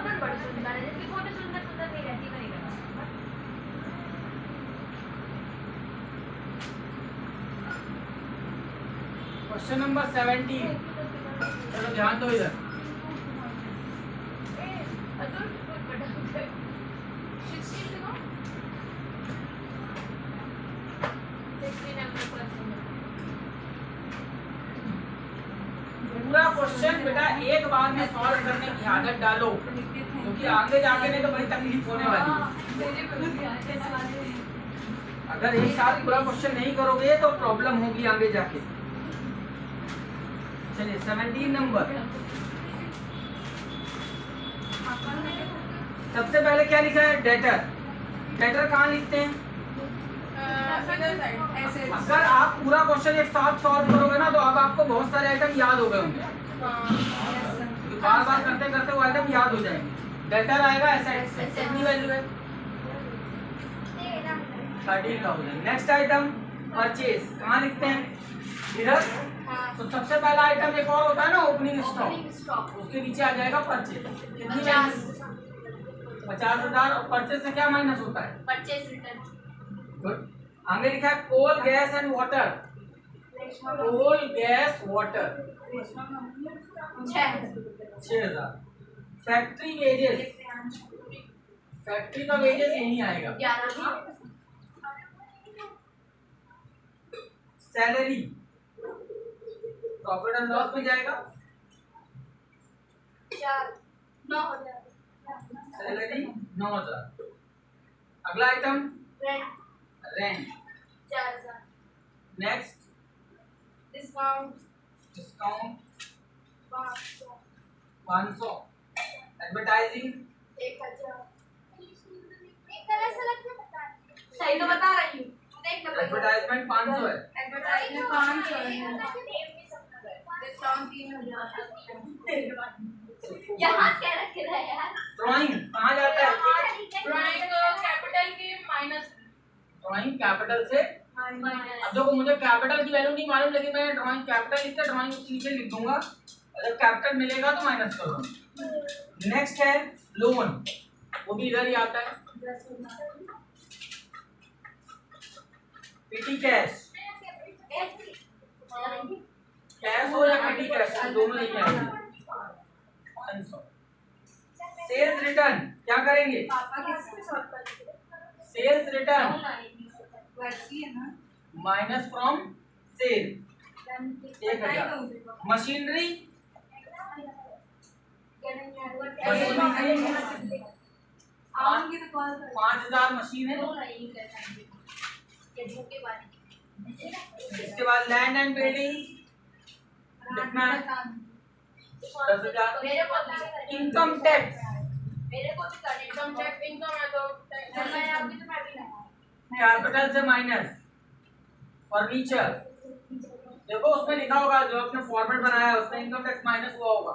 Photo बड़ी सुंदर है, जिसकी फोटो सुंदर सुंदर नहीं रहती मैं नहीं करती। Question number 17। चलो ध्यान दो इधर। पूरा क्वेश्चन बेटा एक बार में सॉल्व करने की आदत डालो, क्योंकि आगे जाके नहीं तो बड़ी तकलीफ होने वाली है। अगर एक साथ पूरा क्वेश्चन नहीं करोगे तो प्रॉब्लम होगी आगे जाके। चलिए 17 नंबर। सबसे पहले क्या लिखा है? डेटर। डेटर कहाँ लिखते हैं? अगर आप पूरा क्वेश्चन एक साथ सॉल्व करोगे ना तो अब आपको बहुत सारे आइटम याद हो गए होंगे, बार बार करते करते वो आइटम याद हो जाएंगे। डेटर आएगा एसेट्स, कितनी वैल्यू है? 13,000। नेक्स्ट आइटम परचेज, कहाँ लिखते हैं? इधर। तो सबसे पहला आइटम एक और होता है ना, ओपनिंग स्टॉक, उसके नीचे आ जाएगा परचेज। कितनी वैल्यू? 50,000। और परचेज से क्या माइनस होता है? Purchase return. गुड। आगे लिखा है coal gas and water. Coal gas water 6,000। Factory wages, factory का वेजेस नहीं आएगा। 11। सैलरी प्रॉफिट एंड लॉस में जाएगा। 9,000। सैलरी 9,000। अगला item rent rent 4,000। Next discount discount 500। Advertising 1,000। सही तो बता रही हूँ, देख ले। एडवर्टाइजमेंट 500 है। एडवर्टाइजमेंट 500 है। डिस्काउंट 3,000। यहाँ क्या रखे है यार? ड्राइंग कहाँ जाता है? ड्राइंग कैपिटल की माइनस। ड्राइंग कैपिटल से। अब देखो मुझे कैपिटल की वैल्यू नहीं मालूम, लेकिन मैं ड्राइंग कैपिटल लिखकर ड्राइंग नीचे लिख दूंगा, और जब कैपिटल मिलेगा तो माइनस कर दूंगा। नेक्स्ट है लोन, वो भी इधर ही आता है। पेटी कैश, कैश हो या पेटी कैश, दोनों नहीं आएंगे। सेल्स रिटर्न क्या करेंगे? Sales return minus from sale 1,000। Machinery 5,000 machine है। इसके बाद लैंड एंड बिल्डिंग कितना है? 10,000। Income tax, income tax income है तो कैपिटल से माइनस। फर्नीचर देखो उसमें लिखा होगा, जो आपने फॉर्मेट बनाया है उसमें इनकम टैक्स माइनस हुआ होगा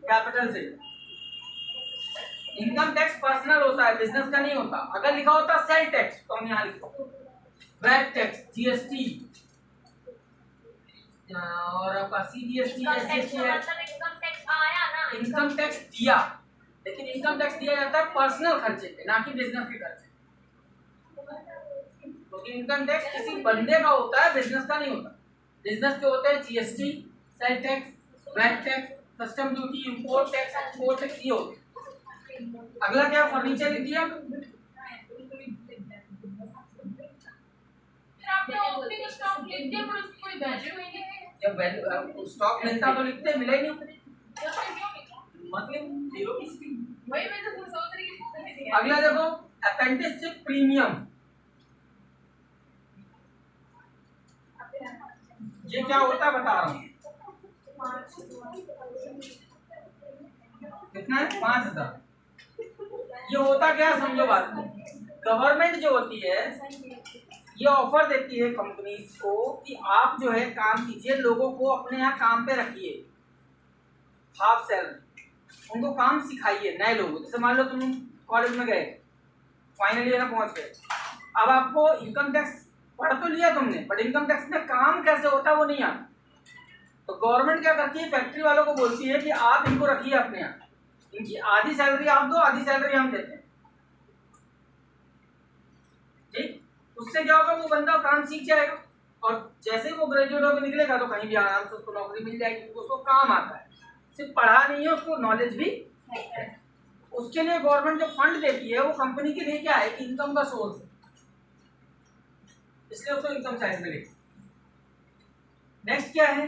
कैपिटल से। इनकम टैक्स पर्सनल होता है, बिजनेस का नहीं होता। अगर लिखा होता सेल टैक्स तो हम यहाँ लिखो वैट टैक्स, जीएसटी और आपका सीजीएसटी, एसजीएसटी है। इनकम टैक्स दिया, लेकिन इनकम टैक्स दिया जाता है पर्सनल खर्चे पे, ना कि बिजनेस के खर्चे। क्योंकि इनकम टैक्स किसी बंदे का होता है, बिजनेस का नहीं होता। बिजनेस के होते हैं GST, sale tax, VAT tax, custom duty, import tax, export tax, ये होते हैं। अगला क्या? फर्नीचर लिख दिया। जब वैल्यू स्टॉक मिलता तो लिखते, मिला ही नहीं मतलब जीरो। अगला देखो अप्रेंटिसशिप प्रीमियम, ये क्या होता है बता रहा हूँ। कितना है? 5,000। ये होता क्या समझो बात को। गवर्नमेंट जो होती है ये ऑफर देती है कंपनीज को कि आप जो है काम कीजिए, लोगों को अपने यहाँ काम पे रखिए, हाफ सैलरी, उनको काम सिखाइए। नए लोगों, जैसे मान लो तुम कॉलेज में गए, फाइनल ईयर में पहुंच गए, अब आपको इनकम टैक्स पढ़ तो लिया तुमने, बट इनकम टैक्स में काम कैसे होता है वो नहीं आता। तो गवर्नमेंट क्या करती है, फैक्ट्री वालों को बोलती है कि आप इनको रखिए अपने यहाँ, इनकी आधी सैलरी आप दो, आधी सैलरी हम देते हैं, ठीक। उससे क्या होगा, वो बंदा काम सीख जाएगा और जैसे ही वो ग्रेजुएट होकर निकलेगा तो कहीं भी आराम से उसको नौकरी मिल जाएगी, क्योंकि उसको काम आता है, सिर्फ पढ़ा नहीं है, उसको नॉलेज भी है। उसके लिए गवर्नमेंट जो फंड देती है वो कंपनी के लिए क्या है, इनकम का सोर्स है, इसलिए उसको इनकम साइड में लिखा। नेक्स्ट क्या है,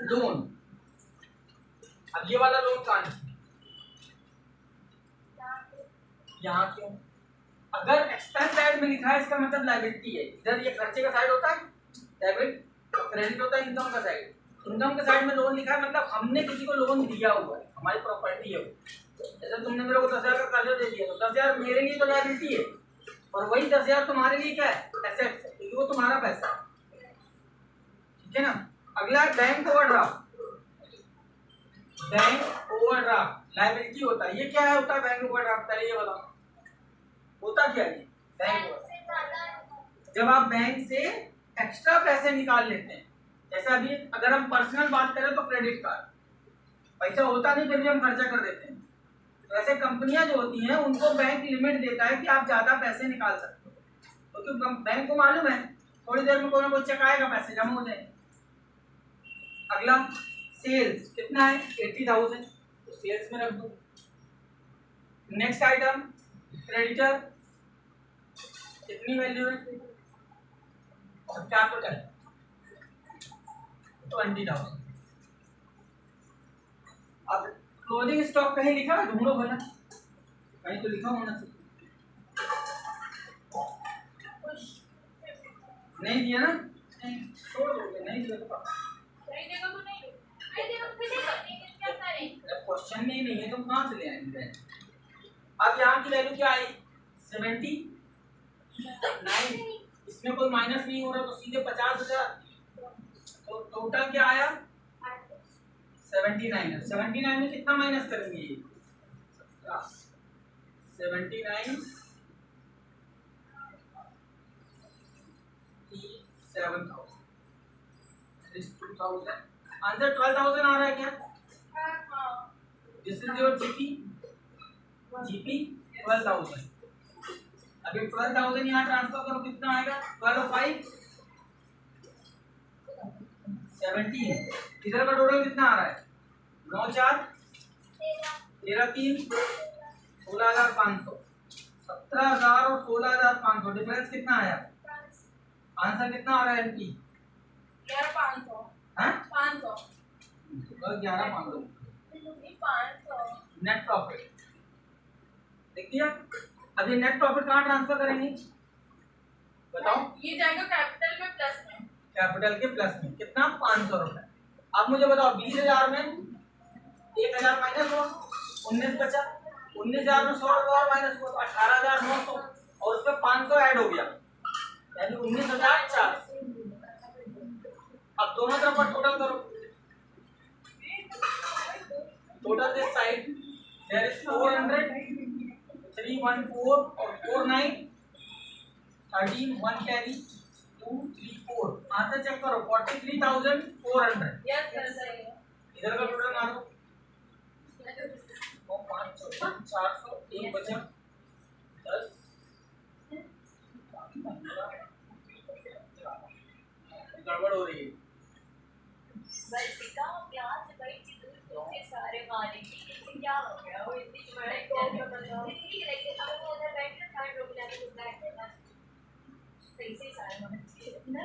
लोन। अब ये वाला लोन कहाँ है, यहाँ क्यों, अगर एक्सपेंस साइड में लिखा है इसका मतलब लायबिलिटी है, इधर ये खर्चे का साइड होता है, डेबिट क्रेडिट होता है इनकम का साइड। इनकम के साइड में लोन लिखा है मतलब हमने किसी को लोन दिया हुआ है, हमारी प्रॉपर्टी है वो। जैसे तुमने मेरे को 10,000 का कर्जा दे दिया तो 10,000 मेरे लिए तो लायबिलिटी है, और वही 10,000 तुम्हारे लिए क्या है, एसेट है, क्योंकि वो तुम्हारा पैसा है, ठीक है ना। अगला है bank overdraft. Bank overdraft liability होता है, ये क्या है होता है बैंक ओवरड्राफ्ट, पहले ये बताओ होता क्या है। बैंक जब आप बैंक से एक्स्ट्रा पैसे निकाल लेते हैं, जैसे अभी अगर हम पर्सनल बात करें तो क्रेडिट कार्ड, पैसा होता नहीं फिर भी हम खर्चा कर देते हैं, तो ऐसे कंपनियां जो होती हैं उनको बैंक लिमिट देता है कि आप ज्यादा पैसे निकाल सकते हो, क्योंकि बैंक को मालूम है थोड़ी देर में कोई ना कोई चेक आएगा, पैसे जमा हो जाएंगे। अगला सेल्स कितना है, 80,000, तो सेल्स में रख दो। नेक्स्ट आइटम क्रेडिटर, कितनी वैल्यू है, और कैपिटल 20,000। अब क्लोजिंग स्टॉक कहीं लिखा है, ढूंढो भला, कहीं तो लिखा होना चाहिए, नहीं दिया ना, छोड़ दोगे, नहीं दिया तो क्वेश्चन में ही नहीं है, तुम कहाँ से ले आएंगे। अब यहाँ की वैल्यू क्या आई, 79, इसमें कोई माइनस नहीं हो रहा तो सीधे 50,000, तो टोटल क्या आया 79 है। 79 में कितना माइनस करेंगे, 79 7,000 आंसर 12,000 आ रहा है क्या, this is your GP, GP 12,000। अभी 12,000 यहाँ ट्रांसफर करो, कितना आएगा, 12,5 17, इधर का टोटल कितना आ रहा है, 9,4 13,3 16,500, 17,000 और 16,500, डिफरेंस कितना आया, आंसर कितना आ रहा है एमटी, 11,500, हाँ 500, 11,500 नेट प्रॉफिट। देखिए अभी नेट प्रॉफिट कहाँ ट्रांसफर करेंगे, बताओ, ये जाएगा कैपिटल में प्लस में, कैपिटल के प्लस में कितना, 500 रुपए। अब मुझे बताओ 20,000 में 1,000 माइनस हुआ, 19 बचा, 19,000 में 100 रुपए और माइनस हुआ, 18,900 और उस पर 500 ऐड हो गया, यानी 19,400। अब दोनों तरफ पर टोटल करो, total this side there is 400, 314 और 49, 13 1 कैरी 2 3 4, आंसर चेक करो 43,400। यस सर सही है, इधर का टोटल मारो, 400 एक बचा 10 गड़बड़ हो रही है, वर्षिका क्लास से बड़ी चित्र से सारे मारेंगे, इससे क्या हो गया, वो इतनी बड़ी जिंदगी रही है, हम उधर बैठे थर्ड रोक जाके तो बैठ गए बस, कैसे सारे मारने ना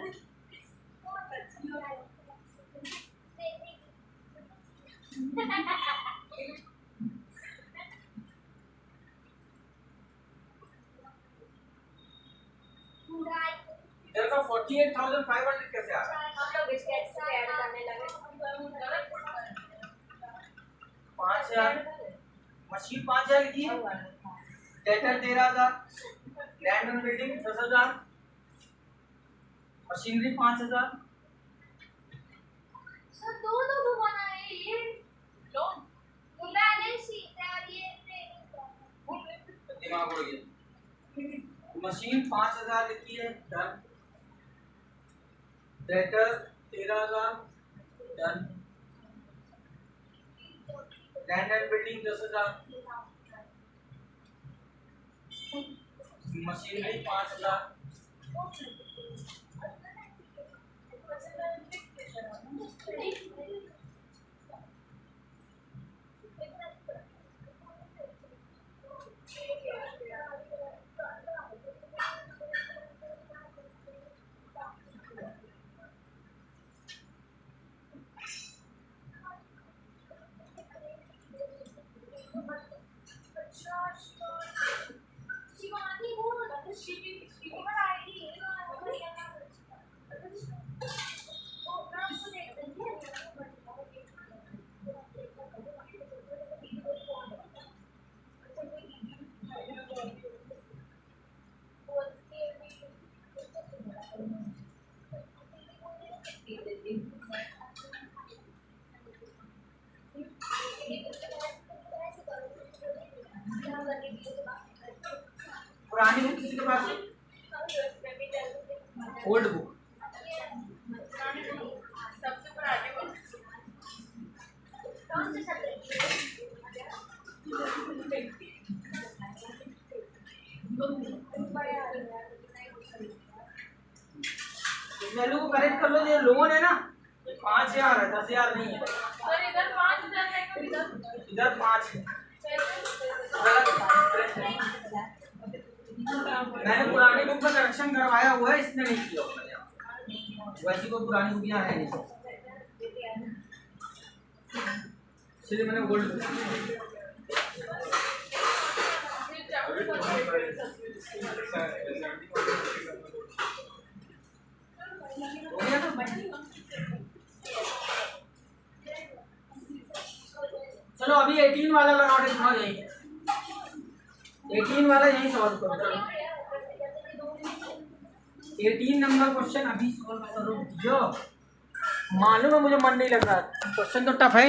बहुत अच्छा है। इधर का 48,500 कैसे आ रहा है, हम लोग स्केच से ऐड करने लगे, 5,000 मशीन 5,000 लिखी, debtor 13,000, land and building 10,000, machinery 5,000, sir दो बनाए ये लोन, तो बैलेंस शीट है और ये दिमाग हो गया, मशीन 5,000 लिखी है, done, debtor 13,000 done, land and building 10,000, machinery 5,000, Shivani वो शिवर आईडी पुरानी बुक किसी के पास है? ओल्ड बुक सबसे पुराने को कौन से सब्जेक्ट वैल्यू को करेक्ट कर लो। जो लोन है ना 5,000 है, 10,000 नहीं है। सर इधर 5,000 है, इधर 5 है। मैंने पुरानी बुक का करेक्शन करवाया हुआ है, इसने नहीं किया हुआ है। वैसी कोई पुरानी बुक यहाँ है नहीं, इसलिए मैंने गोल्ड चलो अभी 18 वाला लगा के दिखाओ। यही 18 वाला यही सॉल्व करो। चलो 18 नंबर क्वेश्चन अभी सॉल्व करो। जो मालूम है मुझे मन नहीं लग रहा, क्वेश्चन तो टफ है।